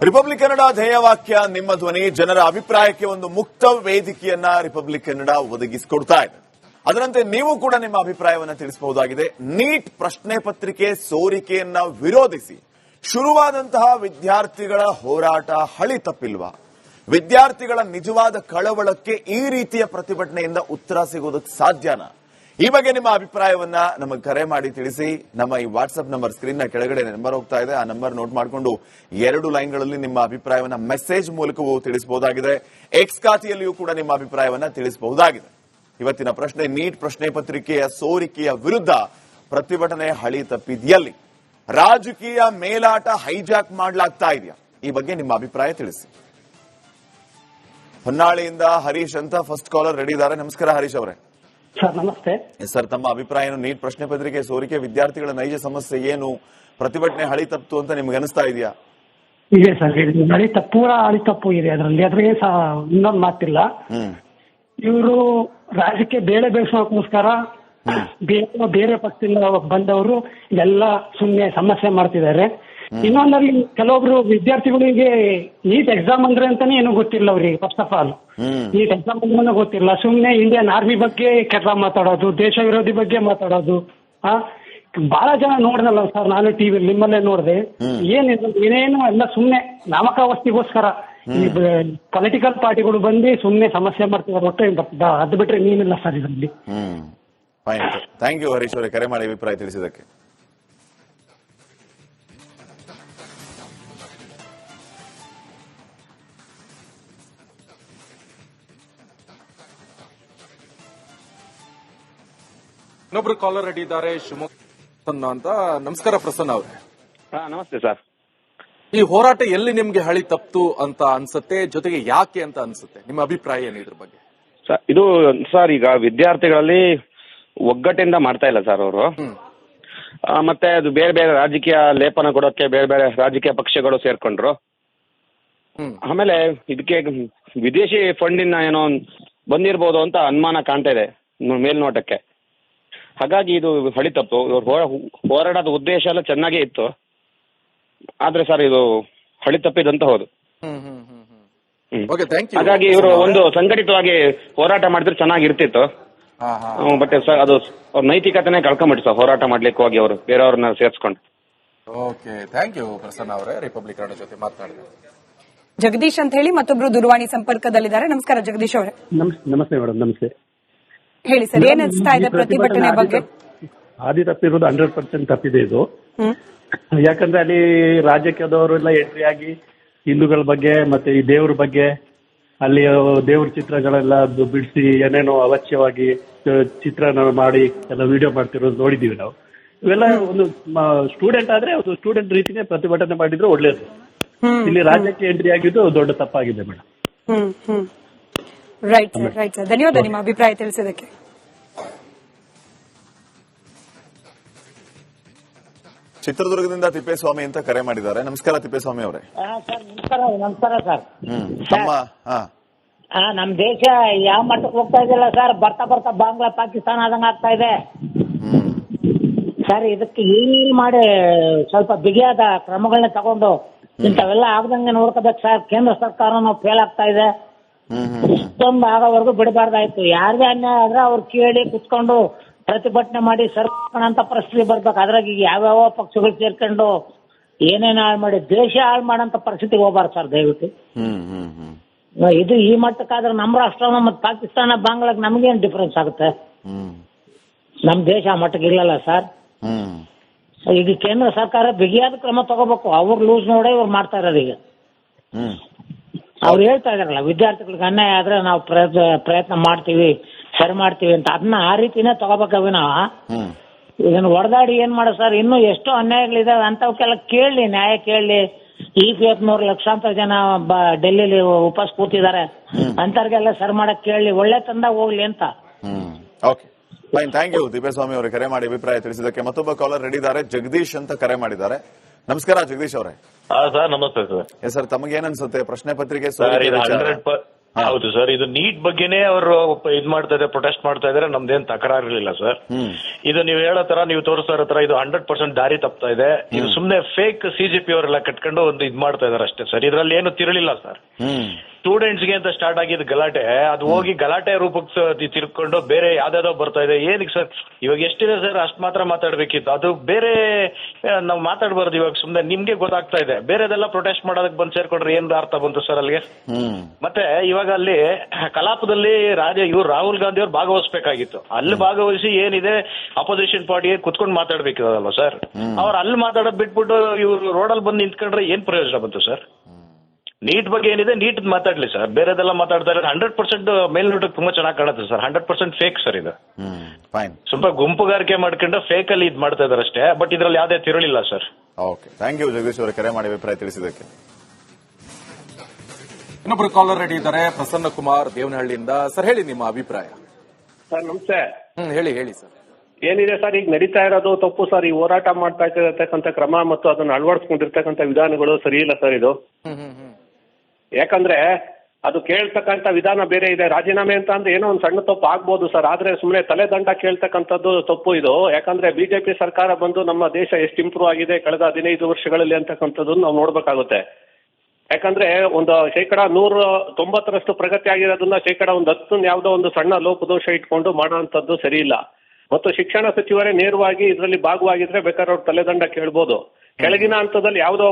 Republic Kannada ಧ್ಯೇಯವಾಕ್ಯ ನಿಮ್ಮ ಧ್ವನಿ ಜನರ ಅಭಿಪ್ರಾಯಕ್ಕೆ ಒಂದು ಮುಕ್ತ ವೇದಿಕೆಯನ್ನ ರಿಪಬ್ಲಿಕ್ ಕನ್ನಡ ಒದಗಿಸಿಕೊಡ್ತಾ ಇದೆ. ಅದರಂತೆ ನೀವು ಕೂಡ ನಿಮ್ಮ ಅಭಿಪ್ರಾಯವನ್ನು ತಿಳಿಸಬಹುದಾಗಿದೆ. ನೀಟ್ ಪ್ರಶ್ನೆ ಪತ್ರಿಕೆ ಸೋರಿಕೆಯನ್ನ ವಿರೋಧಿಸಿ ಶುರುವಾದಂತಹ ವಿದ್ಯಾರ್ಥಿಗಳ ಹೋರಾಟ ಹಳಿ ತಪ್ಪಿಲ್ವಾ? ವಿದ್ಯಾರ್ಥಿಗಳ ನಿಜವಾದ ಕಳವಳಕ್ಕೆ ಈ ರೀತಿಯ ಪ್ರತಿಭಟನೆಯಿಂದ ಉತ್ತರ ಸಿಗೋದಕ್ಕೆ ಸಾಧ್ಯನಾ? ಈ ಬಗ್ಗೆ ನಿಮ್ಮ ಅಭಿಪ್ರಾಯವನ್ನ ನಮಗೆ ಕರೆ ಮಾಡಿ ತಿಳಿಸಿ. ನಮ್ಮ ಈ ವಾಟ್ಸ್ಆಪ್ ನಂಬರ್ ಸ್ಕ್ರೀನ್ ನ ಕೆಳಗಡೆ ನಂಬರ್ ಹೋಗ್ತಾ ಇದೆ, ಆ ನಂಬರ್ ನೋಟ್ ಮಾಡಿಕೊಂಡು 2 ಲೈನ್ಗಳಲ್ಲಿ ನಿಮ್ಮ ಅಭಿಪ್ರಾಯವನ್ನ ಮೆಸೇಜ್ ಮೂಲಕವೂ ತಿಳಿಸಬಹುದಾಗಿದೆ. ಎಕ್ಸ್ ಖಾತೆಯಲ್ಲಿಯೂ ಕೂಡ ನಿಮ್ಮ ಅಭಿಪ್ರಾಯವನ್ನ ತಿಳಿಸಬಹುದಾಗಿದೆ. ಇವತ್ತಿನ ಪ್ರಶ್ನೆ, ನೀಟ್ ಪ್ರಶ್ನೆ ಪತ್ರಿಕೆಯ ಸೋರಿಕೆಯ ವಿರುದ್ಧ ಪ್ರತಿಭಟನೆ ಹಳಿ ತಪ್ಪಿದೆಯಲ್ಲಿ ರಾಜಕೀಯ ಮೇಲಾಟ ಹೈಜಾಕ್ ಮಾಡಲಾಗ್ತಾ ಇದೆಯಾ? ಈ ಬಗ್ಗೆ ನಿಮ್ಮ ಅಭಿಪ್ರಾಯ ತಿಳಿಸಿ. ಹೊನ್ನಾಳಿಯಿಂದ ಹರೀಶ್ ಅಂತ ಫಸ್ಟ್ ಕಾಲರ್ ರೆಡಿ ಇದ್ದಾರೆ. ನಮಸ್ಕಾರ ಹರೀಶ್ ಅವರೇ. ಸರ್ ನಮಸ್ತೆ. ಸರ್, ತಮ್ಮ ಅಭಿಪ್ರಾಯ ಏನು? ನೀಟ್ ಪ್ರಶ್ನೆ ಪತ್ರಿಕೆ ಸೋರಿಕೆ ವಿದ್ಯಾರ್ಥಿಗಳ ನೈಜ ಸಮಸ್ಯೆ ಏನು? ಪ್ರತಿಭಟನೆ ಹಳಿ ತಪ್ಪು ಅಂತ ನಿಮ್ಗೆ ಅನಿಸ್ತಾ ಇದೆಯಾ? ಇದೆ ಸರ್, ಪೂರ ಹಳಿ ತಪ್ಪು ಇದೆ ಅದರಲ್ಲಿ. ಅದ್ರಿಗೆ ಇನ್ನೊಂದು ಮಾತಿಲ್ಲ. ಇವರು ರಾಜ್ಯಕ್ಕೆ ಬೇಳೆ ಬೇಯಿಸೋಕ್ಕೋಸ್ಕರ ಬೇರೆ ಪಕ್ಷದಿಂದ ಬಂದವರು ಎಲ್ಲ ಸುಮ್ಮನೆ ಸಮಸ್ಯೆ ಮಾಡ್ತಿದ್ದಾರೆ. ಇನ್ನೊಂದಲ್ಲಿ ಕೆಲವೊಬ್ರು ವಿದ್ಯಾರ್ಥಿಗಳಿಗೆ ನೀಟ್ ಎಕ್ಸಾಮ್ ಅಂದ್ರೆ ಅಂತಾನೆ ಏನೂ ಗೊತ್ತಿಲ್ಲ ಅವ್ರಿಗೆ. First of all NEET exam ಅಂದ್ರೆ ಗೊತ್ತಿಲ್ಲ. ಸುಮ್ಮನೆ ಇಂಡಿಯನ್ ಆರ್ಮಿ ಬಗ್ಗೆ ಕೆಟ್ಟ ಮಾತಾಡೋದು, ದೇಶ ವಿರೋಧಿ ಬಗ್ಗೆ ಮಾತಾಡೋದು. ಬಹಳ ಜನ ನೋಡಿದಲ್ಲ ಸರ್, ನಾನು ಟಿವಿ ನಿಮ್ಮಲ್ಲೇ ನೋಡಿದೆ. ಏನೇನು ಎಲ್ಲ ಸುಮ್ಮನೆ ನಾಮಕಾವಸ್ತಿಗೋಸ್ಕರ ಈ ಪೊಲಿಟಿಕಲ್ ಪಾರ್ಟಿಗಳು ಬಂದು ಸುಮ್ಮನೆ ಸಮಸ್ಯೆ ಮಾಡ್ತಿದ್ದಾರೆ. ಒಟ್ಟು ಅದು ಬಿಟ್ರೆ ನೀನಿಲ್ಲ ಸರ್ ಇದರಲ್ಲಿ. ಥ್ಯಾಂಕ್ ಯು ಹರೀಶ್ ಅವರೇ, ಕರೆ ಮಾಡಿ ಅಭಿಪ್ರಾಯ ತಿಳಿಸಿದ್ದಕ್ಕೆ. ಇನ್ನೊಬ್ರು ಕಾಲರ್ ರೆಡಿ ಇದ್ದಾರೆ, ಶಿವಮೊಗ್ಗ ಅಂತ. ನಮಸ್ಕಾರ ಪ್ರಸನ್ನ ಅವರೇ. ನಮಸ್ತೆ ಸರ್. ಈ ಹೋರಾಟ ಎಲ್ಲಿ ನಿಮ್ಗೆ ಹಳಿ ತಪ್ತು ಅಂತ ಅನ್ಸುತ್ತೆ, ಜೊತೆಗೆ ಯಾಕೆ ಅಂತ ಅನ್ಸುತ್ತೆ? ನಿಮ್ಮ ಅಭಿಪ್ರಾಯ ಏನು ಇದ್ರ ಬಗ್ಗೆ? ಇದು ಸರ್, ಈಗ ವಿದ್ಯಾರ್ಥಿಗಳಲ್ಲಿ ಒಗ್ಗಟ್ಟಿಂದ ಮಾಡ್ತಾ ಇಲ್ಲ ಸರ್ ಅವರು. ಮತ್ತೆ ಅದು ಬೇರೆ ಬೇರೆ ರಾಜಕೀಯ ಲೇಪನ ಕೊಡೋಕೆ ಬೇರೆ ಬೇರೆ ರಾಜಕೀಯ ಪಕ್ಷಗಳು ಸೇರ್ಕೊಂಡ್ರು. ಆಮೇಲೆ ಇದಕ್ಕೆ ವಿದೇಶಿ ಫಂಡಿನ ಏನೋ ಬಂದಿರ್ಬೋದು ಅಂತ ಅನುಮಾನ ಕಾಣ್ತಾ ಇದೆ ಮೇಲ್ನೋಟಕ್ಕೆ. ಹಾಗಾಗಿ ಇದು ಹಳಿ ತಪ್ಪು. ಹೋರಾಟದ ಉದ್ದೇಶ ಎಲ್ಲ ಚೆನ್ನಾಗೇ ಇತ್ತು, ಆದ್ರೆ ಸರ್ ಇದು ಹಳಿ ತಪ್ಪಿದಂತ ಹೌದು. ಹಾಗಾಗಿ ಇವರು ಒಂದು ಸಂಘಟಿತವಾಗಿ ಹೋರಾಟ ಮಾಡಿದ್ರೆ ಚೆನ್ನಾಗಿರ್ತಿತ್ತು. ಬಟ್ ಅದು ಅವ್ರ ನೈತಿಕತೆನೇ ಕಳ್ಕೊಂಡ್ಬಿಟ್ಟು ಸರ್, ಹೋರಾಟ ಮಾಡ್ಲಿಕ್ಕೆ ಹೋಗಿ ಅವರು ಬೇರೆಯವ್ರನ್ನ ಸೇರ್ಸ್ಕೊಂಡು. ಓಕೆ, ಥ್ಯಾಂಕ್ ಯು ಪ್ರಸನ್ನ ಅವರೇ. ರಿಪಬ್ಲಿಕ್ ಕನ್ನಡ ಜೊತೆ ಮಾತನಾಡಿದ್ರು. ಜಗದೀಶ್ ಅಂತ ಹೇಳಿ ಮತ್ತೊಬ್ರು ದೂರವಾಣಿ ಸಂಪರ್ಕದಲ್ಲಿದ್ದಾರೆ. ನಮಸ್ಕಾರ ಜಗದೀಶ್ ಅವರೇ. ನಮಸ್ತೆ ಮೇಡಮ್. ನಮಸ್ತೆ. ಹೇಳಿ ಸರ್, ಏನ್ ಅನಿಸ್ತಾ ಇದೆ ಪ್ರತಿಭಟನೆ ಬಗ್ಗೆ? ಆದಿ ತಪ್ಪಿರೋದು 100% ತಪ್ಪಿದೆ ಇದು. ಯಾಕಂದ್ರೆ ಅಲ್ಲಿ ರಾಜಕೀಯದವರೆಲ್ಲ ಎಂಟ್ರಿ ಆಗಿ ಹಿಂದೂಗಳ ಬಗ್ಗೆ ಮತ್ತೆ ಈ ದೇವ್ರ ಬಗ್ಗೆ ಅಲ್ಲಿ ದೇವ್ರ ಚಿತ್ರಗಳೆಲ್ಲ ಬಿಡಿಸಿ ಏನೇನೋ ಅವಶ್ಯವಾಗಿ ಚಿತ್ರಣ ಮಾಡಿ ಎಲ್ಲ ವಿಡಿಯೋ ಮಾಡ್ತಿರೋದು ನೋಡಿದೀವಿ ನಾವು. ಇವೆಲ್ಲ ಒಂದು ಸ್ಟೂಡೆಂಟ್ ಆದ್ರೆ ಅದು ಸ್ಟೂಡೆಂಟ್ ರೀತಿನೇ ಪ್ರತಿಭಟನೆ ಮಾಡಿದ್ರೆ ಒಳ್ಳೇದು. ಇಲ್ಲಿ ರಾಜ್ಯಕ್ಕೆ ಎಂಟ್ರಿ ಆಗಿದ್ದು ದೊಡ್ಡ ತಪ್ಪಾಗಿದೆ madam. Right sir, right sir. ಧನ್ಯವಾದ ನಿಮ್ಮ ಅಭಿಪ್ರಾಯ ತಿಳಿಸಿದ್ದಕ್ಕೆ. ಚಿತ್ರದುರ್ಗದಿಂದ ತಿಪ್ಪೇಸ್ವಾಮಿ ಅಂತ ಕರೆ ಮಾಡಿದ್ದಾರೆ. ನಮಸ್ಕಾರ ತಿಪ್ಪೇಸ್ವಾಮಿ ಅವರೇ. ನಮಸ್ಕಾರ ಸರ್. ನಮ್ ದೇಶ ಯಾವ ಮಟ್ಟಕ್ಕೆ ಹೋಗ್ತಾ ಇದೆಯಲ್ಲ ಸರ್, ಬರ್ತಾ ಬರ್ತಾ ಬಾಂಗ್ಲಾ ಪಾಕಿಸ್ತಾನ ಆದಂಗ ಆಗ್ತಾ ಇದೆ ಸರ್. ಇದಕ್ಕೆ ಏನೇನು ಮಾಡಿ ಸ್ವಲ್ಪ ಬಿಗಿಯಾದ ಕ್ರಮಗಳನ್ನ ತಗೊಂಡು ಇಂಥವೆಲ್ಲ ಆಗದಂಗೆ ನೋಡ್ಕೋಬೇಕು ಸರ್. ಕೇಂದ್ರ ಸರ್ಕಾರನೂ ಫೇಲ್ ಆಗ್ತಾ ಇದೆ. ಇಷ್ಟೊಂದು ಆಗೋವರೆಗೂ ಬಿಡಬಾರ್ದಾಯ್ತು. ಯಾರದೇ ಅನ್ಯಾಯ ಆದ್ರೆ ಅವ್ರು ಕೇಳಿ ಕುತ್ಕೊಂಡು ಪ್ರತಿಭಟನೆ ಮಾಡಿ ಸರ್ಕಾರಂತ ಪರಿಸ್ಥಿತಿ ಬರ್ಬೇಕು. ಅದ್ರಾಗ ಈಗ ಯಾವ್ಯಾವ ಪಕ್ಷಗಳು ಸೇರ್ಕೊಂಡು ಏನೇನು ಹಾಳು ಮಾಡಿ ದೇಶ ಹಾಳು ಮಾಡಂತ ಪರಿಸ್ಥಿತಿಗೆ ಹೋಗ್ಬಾರ್ದು ಸರ್, ದಯವಿಟ್ಟು. ಇದು ಈ ಮಟ್ಟಕ್ಕಾದ್ರೆ ನಮ್ಮ ರಾಷ್ಟ್ರ ಮತ್ತು ಪಾಕಿಸ್ತಾನ ಬಾಂಗ್ಲಾಗ್ ನಮ್ಗೇನು ಡಿಫರೆನ್ಸ್ ಆಗುತ್ತೆ? ನಮ್ ದೇಶ ಆ ಮಟ್ಟಕ್ಕೆ ಇಲ್ಲಲ್ಲ ಸರ್. ಈಗ ಕೇಂದ್ರ ಸರ್ಕಾರ ಬಿಗಿಯಾದ ಕ್ರಮ ತಗೋಬೇಕು. ಅವ್ರು ಲೂಸ್ ನೋಡೇ ಇವ್ರು ಮಾಡ್ತಾ ಇರೋದು. ಈಗ ಅವ್ರು ಹೇಳ್ತಾ ಇದಾರಲ್ಲ, ವಿದ್ಯಾರ್ಥಿಗಳಿಗೆ ಅನ್ಯಾಯ ಆದ್ರೆ ನಾವು ಪ್ರಯತ್ನ ಮಾಡ್ತೀವಿ, ಸರಿ ಮಾಡ್ತೀವಿ ಅಂತ. ಅದನ್ನ ಆ ರೀತಿನೇ ತಗೋಬೇಕವಿ ನಾವು. ಇದನ್ನ ಹೊಡೆದಾಡಿ ಏನ್ ಮಾಡೋ ಸರ್? ಇನ್ನೂ ಎಷ್ಟೋ ಅನ್ಯಾಯಗಳಿದಾವೆ, ಅಂತವಕ್ಕೆಲ್ಲ ಕೇಳಲಿ, ನ್ಯಾಯ ಕೇಳಲಿ. EPF ಲಕ್ಷಾಂತರ ಜನ ಡೆಲ್ಲಿಲಿ ಉಪವಾಸ ಕೂತಿದ್ದಾರೆ, ಅಂತವ್ರಿಗೆಲ್ಲ ಸರಿ ಮಾಡಕ್ ಕೇಳಲಿ, ಒಳ್ಳೆ ತಂದಾಗ ಹೋಗ್ಲಿ ಅಂತ. Okay, fine. Thank you Thippeswamy ಅವರೇ, ಕರೆ ಮಾಡಿ ಅಭಿಪ್ರಾಯ ತಿಳಿಸಿದ್ದಕ್ಕೆ. ಮತ್ತೊಬ್ಬ ಕಾಲರ್ ರೆಡಿ ಇದ್ದಾರೆ, ಜಗದೀಶ್ ಅಂತ ಕರೆ ಮಾಡಿದ್ದಾರೆ. ನಮಸ್ಕಾರ ಜಗದೀಶ್ ಅವರೇ. ಸರ್ ನಮಸ್ತೆ ಸರ್. ಸರ್, ತಮಗೇನ್ ಅನ್ಸುತ್ತೆ ಪ್ರಶ್ನೆ ಪತ್ರಿಕೆ? ಹೌದು ಸರ್, ಇದು ನೀಟ್ ಬಗ್ಗೆನೇ ಅವರು ಇದ್ ಮಾಡ್ತಾ ಇದ್ದಾರೆ, ಪ್ರೊಟೆಸ್ಟ್ ಮಾಡ್ತಾ ಇದಾರೆ. ನಮ್ದೇನ್ ತಕರಾರಿರ್ಲಿಲ್ಲ ಸರ್. ಇದು ನೀವು ಹೇಳೋ ತರ, ನೀವು ತೋರಿಸ್ತಾ ಇರೋ ತರ ಇದು 100% ದಾರಿ ತಪ್ತಾ ಇದೆ. ಇದು ಸುಮ್ನೆ ಫೇಕ್ CJP ಅವರೆಲ್ಲ ಕಟ್ಕೊಂಡು ಒಂದು ಇದ್ ಮಾಡ್ತಾ ಇದಾರೆ ಅಷ್ಟೇ ಸರ್. ಇದ್ರಲ್ಲಿ ಏನು ತಿರುಳಿಲ್ಲ ಸರ್. ಸ್ಟೂಡೆಂಟ್ಸ್ ಗೆ ಅಂತ ಸ್ಟಾರ್ಟ್ ಆಗಿದ್ದು ಗಲಾಟೆ, ಅದು ಹೋಗಿ ಗಲಾಟೆ ರೂಪಕ್ಕೆ ತಿರ್ಕೊಂಡು ಬೇರೆ ಯಾವ್ದಾವ್ದೋ ಬರ್ತಾ ಇದೆ. ಏನಕ್ಕೆ ಸರ್? ಇವಾಗ ಎಷ್ಟಿದೆ ಸರ್, ಅಷ್ಟ್ ಮಾತ್ರ ಮಾತಾಡ್ಬೇಕಿತ್ತು. ಅದು ಬೇರೆ ನಾವು ಮಾತಾಡ್ಬಾರ್ದು. ಇವಾಗ ಸುಮ್ನೆ ನಿಮ್ಗೆ ಗೊತ್ತಾಗ್ತಾ ಇದೆ, ಬೇರೆದೆಲ್ಲ ಪ್ರೊಟೆಸ್ಟ್ ಮಾಡೋದಕ್ಕೆ ಬಂದು ಸೇರ್ಕೊಂಡ್ರೆ ಏನ್ ಅರ್ಥ ಬಂತು ಸರ್ ಅಲ್ಲಿಗೆ? ಮತ್ತೆ ಇವಾಗ ಅಲ್ಲಿ ಕಲಾಪದಲ್ಲಿ ಇವ್ರು ರಾಹುಲ್ ಗಾಂಧಿ ಅವ್ರು ಭಾಗವಹಿಸಬೇಕಾಗಿತ್ತು. ಅಲ್ಲಿ ಭಾಗವಹಿಸಿ ಏನಿದೆ ಅಪೋಸಿಷನ್ ಪಾರ್ಟಿಗೆ ಕುತ್ಕೊಂಡು ಮಾತಾಡ್ಬೇಕಿದಲ್ವಾ ಸರ್? ಅವ್ರು ಅಲ್ಲಿ ಮಾತಾಡೋದ್ ಬಿಟ್ಬಿಟ್ಟು ಇವ್ರು ರೋಡಲ್ಲಿ ಬಂದು ನಿಂತ್ಕೊಂಡ್ರೆ ಏನ್ ಪ್ರಯೋಜನ ಬಂತು ಸರ್? ನೀಟ್ ಬಗ್ಗೆ ಏನಿದೆ ನೀಟ್ ಮಾತಾಡ್ಲಿ ಸರ್, ಬೇರೆದೆಲ್ಲ ಮಾತಾಡ್ತಾ ಇರೋದು 100% ಮೇಲ್ನೋಟಕ್ಕೆ ತುಂಬಾ ಚೆನ್ನಾಗಿ ಕಾಣುತ್ತೆ ಸರ್. 100% ಫೇಕ್ ಸರ್ ಇದು. ಸ್ವಲ್ಪ ಗುಂಪುಗಾರಿಕೆ ಮಾಡ್ಕೊಂಡು ಫೇಕ್ ಅಲ್ಲಿ ಇದ್ ಮಾಡ್ತಾ ಇದಾರೆ ಅಷ್ಟೇ. ಬಟ್ ಇದ್ರಲ್ಲಿ ಯಾವ್ದೇ ತಿರುಳಿಲ್ಲ sir. Okay, thank you Jagadish ಅವರ ಕರೆ ಮಾಡಿ ಅಭಿಪ್ರಾಯ ತಿಳಿಸಿದ್ದಕ್ಕೆ. ಇನ್ನೊಬ್ರು ಕಾಲರ್ ರೆಡಿ ಇದ್ದಾರೆ, ಪ್ರಸನ್ನ ಕುಮಾರ್ ದೇವನಹಳ್ಳಿಯಿಂದ. ಸರ್ ಹೇಳಿ ನಿಮ್ಮ ಅಭಿಪ್ರಾಯ. ಸರ್ ನಮಸ್ತೆ. ಹೇಳಿ ಸರ್. ಏನಿದೆ ಸರ್, ಈಗ ನಡೀತಾ ಇರೋದು ತಪ್ಪು ಸರ್. ಈ ಹೋರಾಟ ಮಾಡ್ತಾ ಇರ್ತಕ್ಕಂಥ ಕ್ರಮ ಮತ್ತು ಅದನ್ನು ಅಳವಡಿಸ್ಕೊಂಡಿರ್ತಕ್ಕಂಥ ವಿಧಾನಗಳು ಸರಿ ಇಲ್ಲ ಸರ್ ಇದು. ಯಾಕಂದ್ರೆ ಅದು ಕೇಳ್ತಕ್ಕಂಥ ವಿಧಾನ ಬೇರೆ ಇದೆ. ರಾಜೀನಾಮೆ ಅಂತ ಅಂದ್ರೆ ಏನೋ ಒಂದು ಸಣ್ಣ ತಪ್ಪು ಆಗ್ಬೋದು ಸರ್, ಆದ್ರೆ ಸುಮ್ಮನೆ ತಲೆದಂಡ ಕೇಳ್ತಕ್ಕಂಥದ್ದು ತಪ್ಪು ಇದು. ಯಾಕಂದ್ರೆ ಬಿಜೆಪಿ ಸರ್ಕಾರ ಬಂದು ನಮ್ಮ ದೇಶ ಎಷ್ಟು ಇಂಪ್ರೂವ್ ಆಗಿದೆ ಕಳೆದ 15 ವರ್ಷಗಳಲ್ಲಿ ಅಂತಕ್ಕಂಥದ್ದು ನಾವು ನೋಡ್ಬೇಕಾಗುತ್ತೆ. ಯಾಕಂದ್ರೆ ಒಂದು 190% ಪ್ರಗತಿ ಆಗಿರೋದನ್ನ 10% ಯಾವುದೋ ಒಂದು ಸಣ್ಣ ಲೋಪದೋಷ ಇಟ್ಕೊಂಡು ಮಾಡೋಂಥದ್ದು ಸರಿ ಇಲ್ಲ. ಮತ್ತು ಶಿಕ್ಷಣ ಸಚಿವರೇ ನೇರವಾಗಿ ಇದರಲ್ಲಿ ಭಾಗವಾಗಿದ್ರೆ ಬೇಕಾದ್ರೆ ಅವ್ರು ತಲೆದಂಡ ಕೇಳ್ಬೋದು. ಕೆಳಗಿನ ಹಂತದಲ್ಲಿ ಯಾವುದೋ